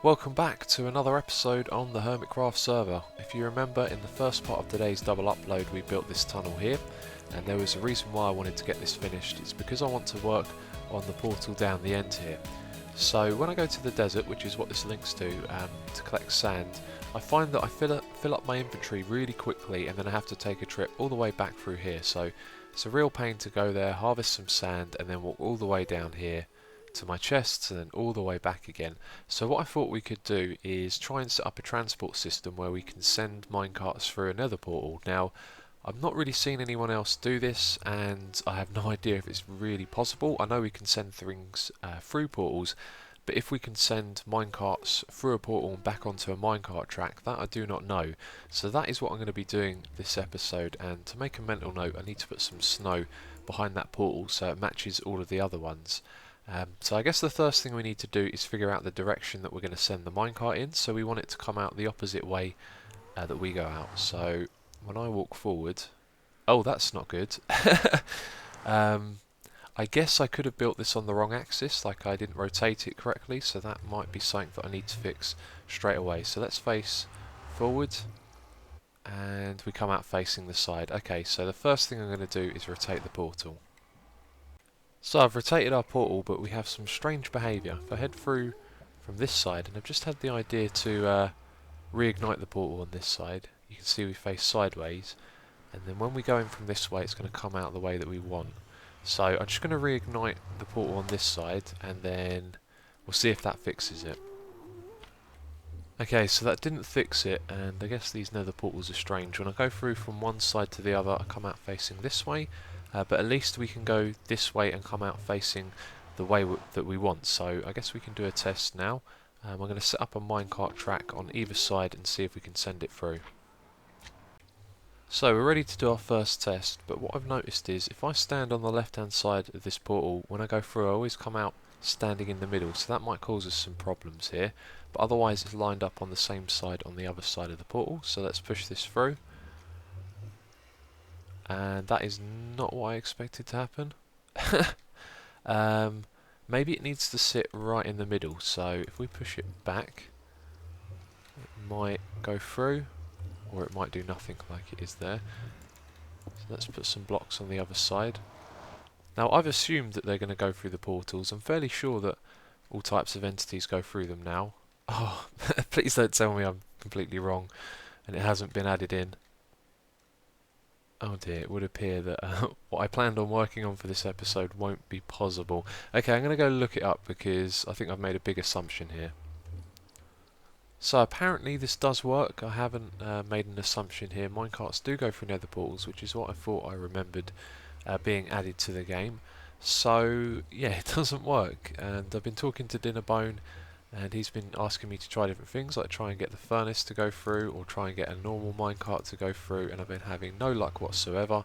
Welcome back to another episode on the Hermitcraft server. If you remember, in the first part of today's double upload we built this tunnel here, and there was a reason why I wanted to get this finished. It's because I want to work on the portal down the end here. So when I go to the desert, which is what this links to collect sand, I find that I fill up my inventory really quickly, and then I have to take a trip all the way back through here. So it's a real pain to go there, harvest some sand, and then walk all the way down here to my chests and then all the way back again. So what I thought we could do is try and set up a transport system where we can send minecarts through a nether portal. Now, I've not really seen anyone else do this, and I have no idea if it's really possible. I know we can send things through portals, but if we can send minecarts through a portal and back onto a minecart track, that I do not know. So that is what I'm going to be doing this episode, and to make a mental note, I need to put some snow behind that portal so it matches all of the other ones. So I guess the first thing we need to do is figure out the direction that we're going to send the minecart in. So we want it to come out the opposite way that we go out. So when I walk forward... Oh, that's not good. I guess I could have built this on the wrong axis, like I didn't rotate it correctly, so that might be something that I need to fix straight away. So let's face forward, and we come out facing the side. Okay, so the first thing I'm going to do is rotate the portal. So I've rotated our portal, but we have some strange behaviour. If I head through from this side, and I've just had the idea to reignite the portal on this side, you can see we face sideways, and then when we go in from this way it's going to come out the way that we want. So I'm just going to reignite the portal on this side, and then we'll see if that fixes it. Okay, so that didn't fix it, and I guess these nether portals are strange. When I go through from one side to the other, I come out facing this way. But at least we can go this way and come out facing the way that we want. So I guess we can do a test now. I'm going to set up a minecart track on either side and see if we can send it through. So we're ready to do our first test, but what I've noticed is if I stand on the left hand side of this portal, when I go through I always come out standing in the middle, so that might cause us some problems here. But otherwise it's lined up on the same side on the other side of the portal, so let's push this through. And that is not what I expected to happen. Maybe it needs to sit right in the middle, so if we push it back it might go through, or it might do nothing like it is there. So let's put some blocks on the other side. Now I've assumed that they're going to go through the portals. I'm fairly sure that all types of entities go through them now. Oh, please don't tell me I'm completely wrong and it hasn't been added in. Oh dear, it would appear that what I planned on working on for this episode won't be possible. Okay, I'm going to go look it up because I think I've made a big assumption here. So apparently this does work. I haven't made an assumption here. Minecarts do go through nether portals, which is what I thought I remembered being added to the game. So yeah, it doesn't work. And I've been talking to Dinnerbone, and he's been asking me to try different things, like try and get the furnace to go through, or try and get a normal minecart to go through, and I've been having no luck whatsoever.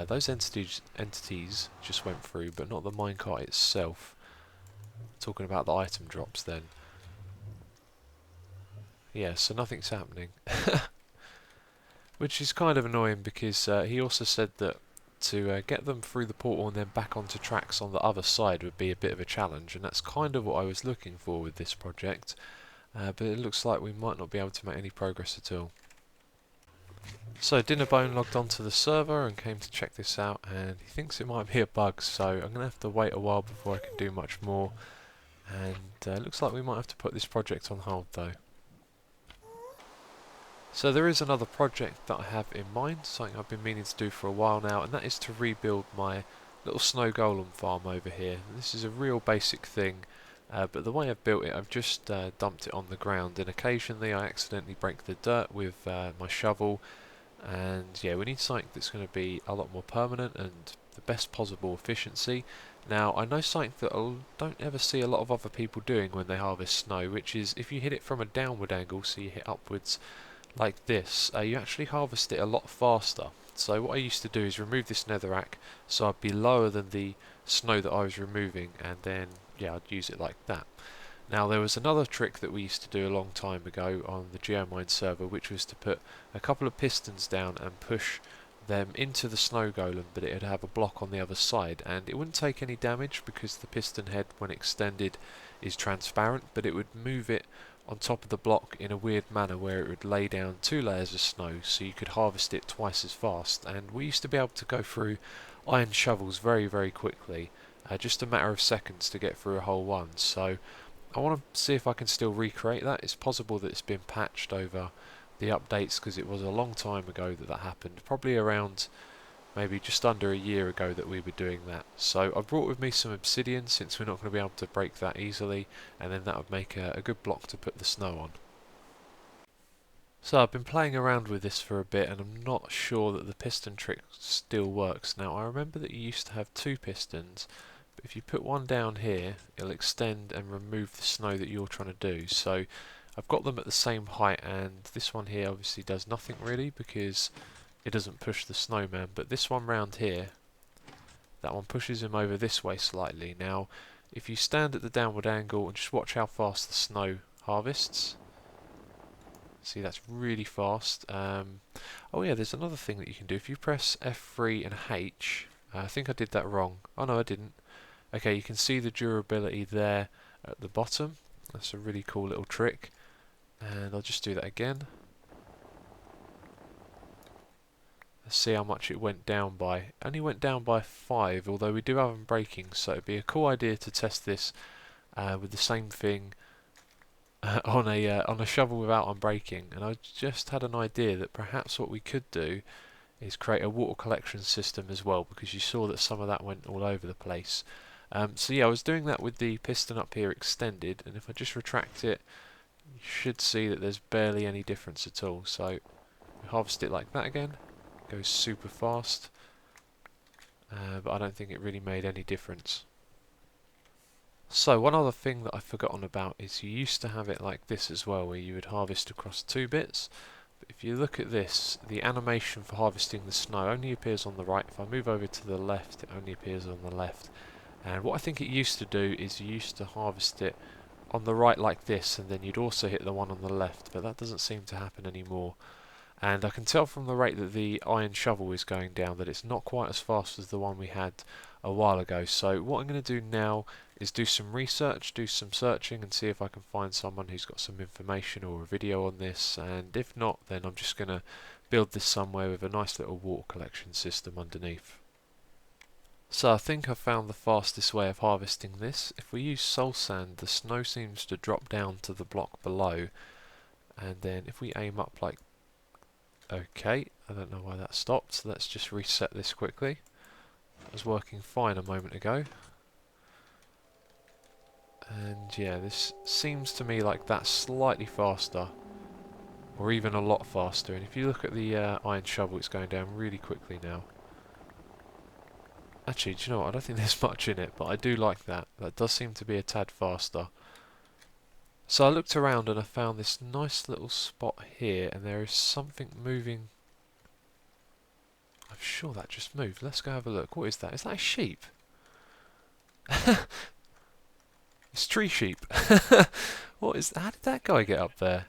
Those entities just went through, but not the minecart itself. Talking about the item drops then. Yeah, so nothing's happening. Which is kind of annoying because he also said that to get them through the portal and then back onto tracks on the other side would be a bit of a challenge, and that's kind of what I was looking for with this project, but it looks like we might not be able to make any progress at all. So Dinnerbone logged onto the server and came to check this out, and he thinks it might be a bug, so I'm going to have to wait a while before I can do much more, and it looks like we might have to put this project on hold though. So there is another project that I have in mind, something I've been meaning to do for a while now, and that is to rebuild my little snow golem farm over here. This is a real basic thing, but the way I've built it, I've just dumped it on the ground, and occasionally I accidentally break the dirt with my shovel, and yeah, we need something that's going to be a lot more permanent and the best possible efficiency. Now I know something that I don't ever see a lot of other people doing when they harvest snow, which is if you hit it from a downward angle, so you hit upwards like this, you actually harvest it a lot faster. So what I used to do is remove this netherrack so I'd be lower than the snow that I was removing, and then yeah, I'd use it like that. Now there was another trick that we used to do a long time ago on the Geomine server, which was to put a couple of pistons down and push them into the snow golem, but it would have a block on the other side, and it wouldn't take any damage because the piston head when extended is transparent, but it would move it on top of the block in a weird manner where it would lay down 2 layers of snow so you could harvest it twice as fast. And we used to be able to go through iron shovels very quickly, just a matter of seconds to get through a whole one. So I want to see if I can still recreate that. It's possible that it's been patched over the updates because it was a long time ago that that happened, probably around maybe just under a year ago that we were doing that. So I brought with me some obsidian since we're not going to be able to break that easily, and then that would make a good block to put the snow on. So I've been playing around with this for a bit and I'm not sure that the piston trick still works. Now I remember that you used to have 2 pistons, but if you put one down here it'll extend and remove the snow that you're trying to do. So I've got them at the same height, and this one here obviously does nothing really because it doesn't push the snowman, but this one round here, that one pushes him over this way slightly. Now if you stand at the downward angle and just watch how fast the snow harvests, see, that's really fast. Oh yeah, there's another thing that you can do. If you press F3 and H, I think I did that wrong. Oh no, I didn't. Okay, you can see the durability there at the bottom. That's a really cool little trick. And I'll just do that again. Let's see how much it went down by. It only went down by 5, although we do have them breaking, so it'd be a cool idea to test this with the same thing on a shovel without unbreaking. And I just had an idea that perhaps what we could do is create a water collection system as well, because you saw that some of that went all over the place. So yeah, I was doing that with the piston up here extended, and if I just retract it, you should see that there's barely any difference at all. So we harvest it like that again, it goes super fast, but I don't think it really made any difference. So one other thing that I've forgotten about is you used to have it like this as well, where you would harvest across 2 bits. But if you look at this, the animation for harvesting the snow only appears on the right. If I move over to the left, it only appears on the left. And what I think it used to do is you used to harvest it on the right like this, and then you'd also hit the one on the left, but that doesn't seem to happen anymore. And I can tell from the rate that the iron shovel is going down that it's not quite as fast as the one we had a while ago. So what I'm going to do now is do some research, do some searching, and see if I can find someone who's got some information or a video on this, and if not, then I'm just going to build this somewhere with a nice little water collection system underneath. So I think I've found the fastest way of harvesting this. If we use soul sand, the snow seems to drop down to the block below, and then if we aim up like, okay, I don't know why that stopped, so let's just reset this quickly. It was working fine a moment ago. And yeah, this seems to me like that's slightly faster, or even a lot faster. And if you look at the iron shovel, it's going down really quickly now. Actually, do you know what? I don't think there's much in it, but I do like that. That does seem to be a tad faster. So I looked around and I found this nice little spot here, and there is something moving. I'm sure that just moved. Let's go have a look. What is that? Is that a sheep? It's tree sheep. What is that? How did that guy get up there?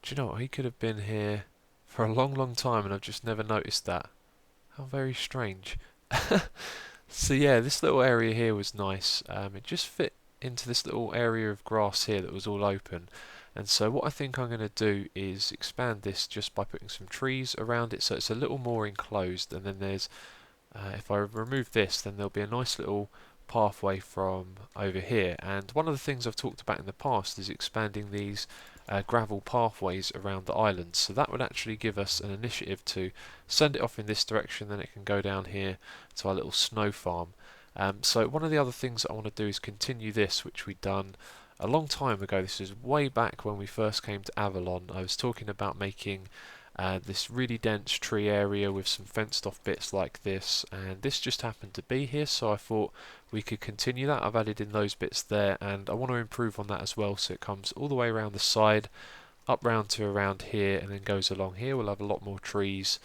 Do you know what? He could have been here for a long time and I've just never noticed that. How very strange. So yeah, this little area here was nice. It just fit into this little area of grass here that was all open. And so what I think I'm going to do is expand this just by putting some trees around it so it's a little more enclosed. And then there's, if I remove this, then there'll be a nice little pathway from over here. And one of the things I've talked about in the past is expanding these gravel pathways around the island, so that would actually give us an initiative to send it off in this direction, then it can go down here to our little snow farm. So one of the other things that I want to do is continue this, which we'd done a long time ago. This is way back when we first came to Avalon. I was talking about making this really dense tree area with some fenced off bits like this, and this just happened to be here, so I thought we could continue that. I've added in those bits there, and I want to improve on that as well, so it comes all the way around the side, up round to around here, and then goes along here. We'll have a lot more trees,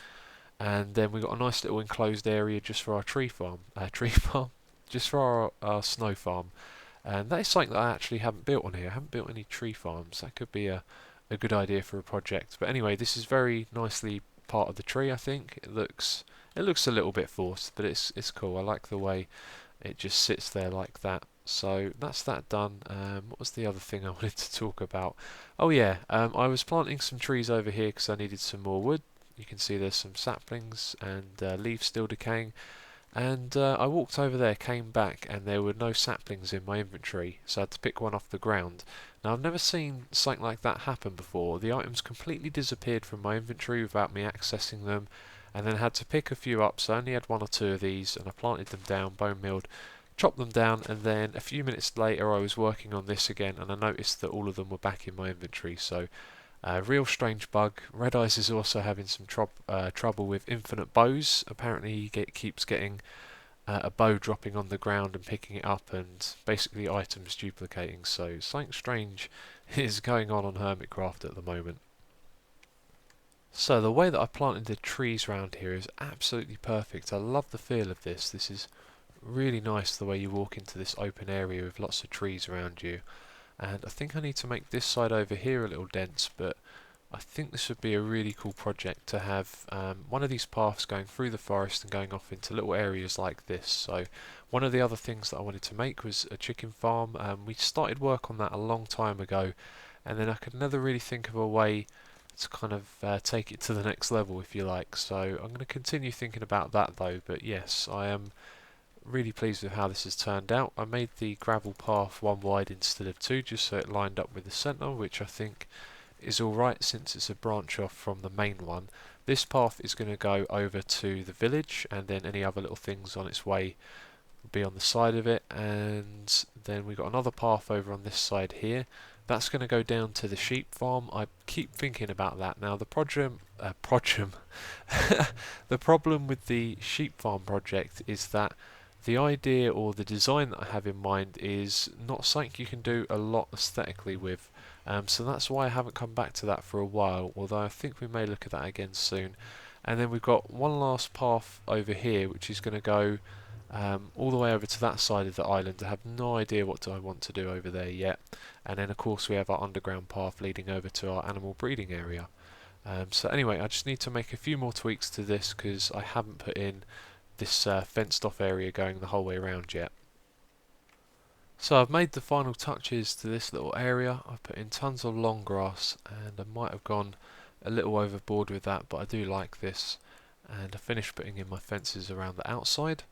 and then we've got a nice little enclosed area just for our just for our snow farm. And that is something that I actually haven't built on here. I haven't built any tree farms. That could be a good idea for a project. But anyway, this is very nicely part of the tree, I think. It looks a little bit forced, but it's cool. I like the way it just sits there like that. So that's that done. What was the other thing I wanted to talk about? Oh yeah, I was planting some trees over here because I needed some more wood. You can see there's some saplings and leaves still decaying. And I walked over there, came back, and there were no saplings in my inventory, so I had to pick one off the ground. Now, I've never seen something like that happen before. The items completely disappeared from my inventory without me accessing them, and then I had to pick a few up, so I only had one or two of these, and I planted them down, bone milled, chopped them down, and then a few minutes later I was working on this again, and I noticed that all of them were back in my inventory, so real strange bug. Red Eyes is also having some trouble with infinite bows. Apparently he keeps getting a bow dropping on the ground and picking it up, and basically items duplicating. So something strange is going on Hermitcraft at the moment. So the way that I planted the trees around here is absolutely perfect. I love the feel of this. This is really nice, the way you walk into this open area with lots of trees around you. And I think I need to make this side over here a little dense, but I think this would be a really cool project to have one of these paths going through the forest and going off into little areas like this. So one of the other things that I wanted to make was a chicken farm. We started work on that a long time ago, and then I could never really think of a way to kind of take it to the next level, if you like. So I'm going to continue thinking about that though, but yes, I am really pleased with how this has turned out. I made the gravel path one wide instead of two, just so it lined up with the centre, which I think is alright since it's a branch off from the main one. This path is going to go over to the village, and then any other little things on its way will be on the side of it, and then we've got another path over on this side here. That's going to go down to the sheep farm. I keep thinking about that. Now the the problem with the sheep farm project is that the idea or the design that I have in mind is not something you can do a lot aesthetically with. So that's why I haven't come back to that for a while, although I think we may look at that again soon. And then we've got one last path over here, which is going to go all the way over to that side of the island. I have no idea what I want to do over there yet. And then of course we have our underground path leading over to our animal breeding area. So anyway, I just need to make a few more tweaks to this because I haven't put in this fenced off area going the whole way around yet. So I've made the final touches to this little area. I've put in tons of long grass, and I might have gone a little overboard with that, but I do like this. And I finished putting in my fences around the outside.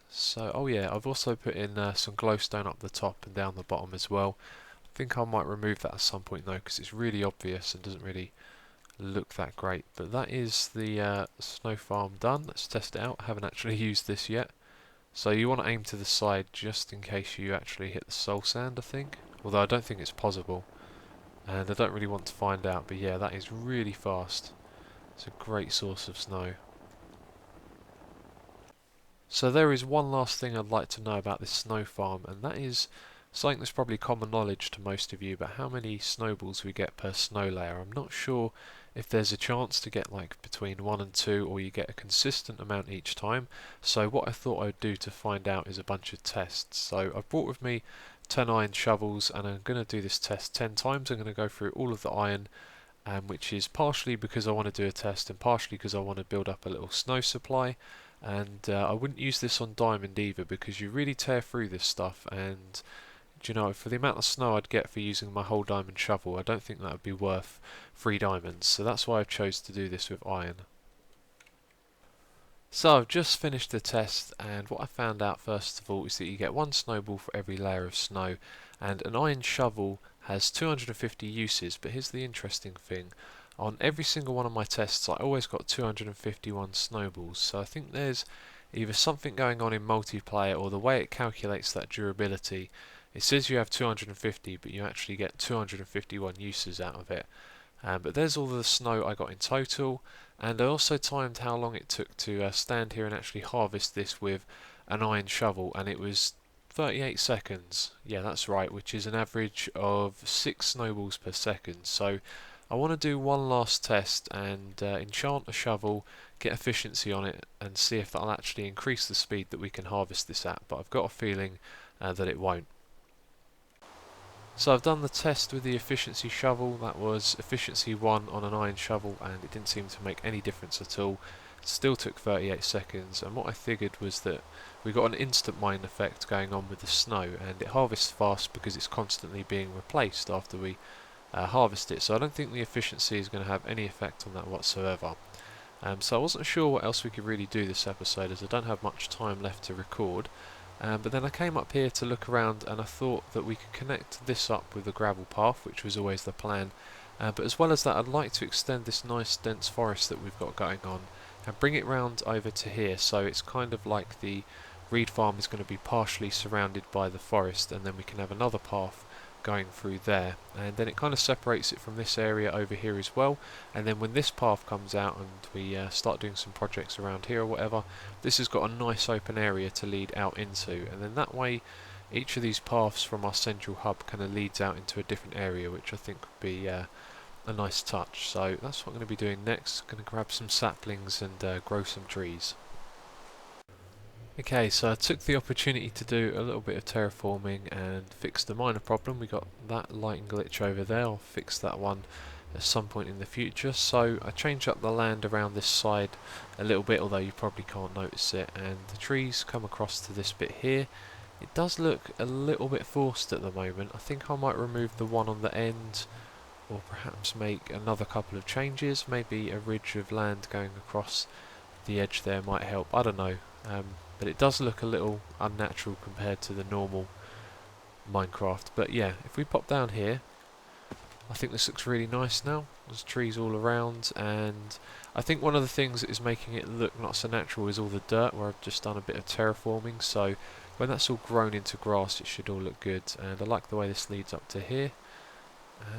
So, oh yeah, I've also put in some glowstone up the top and down the bottom as well. I think I might remove that at some point though, because it's really obvious and doesn't really look that great. But that is the snow farm done. Let's test it out. I haven't actually used this yet. So you want to aim to the side just in case you actually hit the soul sand, I think. Although I don't think it's possible. And I don't really want to find out. But yeah, that is really fast. It's a great source of snow. So there is one last thing I'd like to know about this snow farm, and that is something that's probably common knowledge to most of you, but how many snowballs we get per snow layer. I'm not sure if there's a chance to get like between 1 and 2, or you get a consistent amount each time. So what I thought I'd do to find out is a bunch of tests. So I've brought with me 10 iron shovels, and I'm going to do this test 10 times. I'm going to go through all of the iron, which is partially because I want to do a test and partially because I want to build up a little snow supply. And I wouldn't use this on diamond either, because you really tear through this stuff, and do you know, for the amount of snow I'd get for using my whole diamond shovel, I don't think that would be worth 3 diamonds, so that's why I've chose to do this with iron. So I've just finished the test, and what I found out first of all is that you get 1 snowball for every layer of snow, and an iron shovel has 250 uses. But here's the interesting thing: on every single one of my tests I always got 251 snowballs, so I think there's either something going on in multiplayer or the way it calculates that durability. It says you have 250, but you actually get 251 uses out of it. But there's all the snow I got in total, and I also timed how long it took to stand here and actually harvest this with an iron shovel, and it was 38 seconds. Yeah, that's right, which is an average of 6 snowballs per second. So I want to do one last test and enchant a shovel, get efficiency on it, and see if that'll actually increase the speed that we can harvest this at, but I've got a feeling that it won't. So I've done the test with the efficiency shovel. That was efficiency 1 on an iron shovel, and it didn't seem to make any difference at all. still took 38 seconds, and what I figured was that we got an instant mine effect going on with the snow, and it harvests fast because it's constantly being replaced after we harvest it, so I don't think the efficiency is going to have any effect on that whatsoever. So I wasn't sure what else we could really do this episode, as I don't have much time left to record. But then I came up here to look around, and I thought that we could connect this up with the gravel path, which was always the plan. But as well as that, I'd like to extend this nice dense forest that we've got going on and bring it round over to here, so it's kind of like the reed farm is going to be partially surrounded by the forest, and then we can have another path going through there, and then it kind of separates it from this area over here as well. And then when this path comes out and we start doing some projects around here or whatever, this has got a nice open area to lead out into, and then that way each of these paths from our central hub kind of leads out into a different area, which I think would be a nice touch. So that's what I'm going to be doing next. I'm going to grab some saplings and grow some trees. Okay, so I took the opportunity to do a little bit of terraforming and fix the minor problem. We got that lighting glitch over there. I'll fix that one at some point in the future. So I changed up the land around this side a little bit, although you probably can't notice it, and the trees come across to this bit here. It does look a little bit forced at the moment. I think I might remove the one on the end, or perhaps make another couple of changes. Maybe a ridge of land going across the edge there might help. I don't know. But it does look a little unnatural compared to the normal Minecraft. But yeah, if we pop down here, I think this looks really nice now. There's trees all around, and I think one of the things that is making it look not so natural is all the dirt, where I've just done a bit of terraforming. So when that's all grown into grass, it should all look good. And I like the way this leads up to here.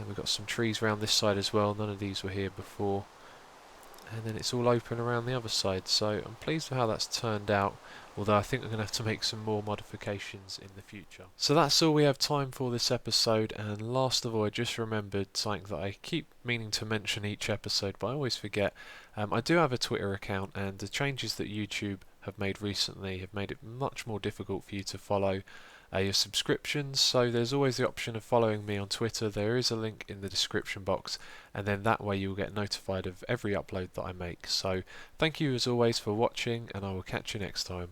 We've got some trees around this side as well. None of these were here before. And then it's all open around the other side, so I'm pleased with how that's turned out, although I think I'm going to have to make some more modifications in the future. So that's all we have time for this episode, and last of all, I just remembered something that I keep meaning to mention each episode, but I always forget. I do have a Twitter account, and the changes that YouTube have made recently have made it much more difficult for you to follow your subscriptions, so there's always the option of following me on Twitter. There is a link in the description box, and then that way you'll get notified of every upload that I make. So thank you as always for watching, and I will catch you next time.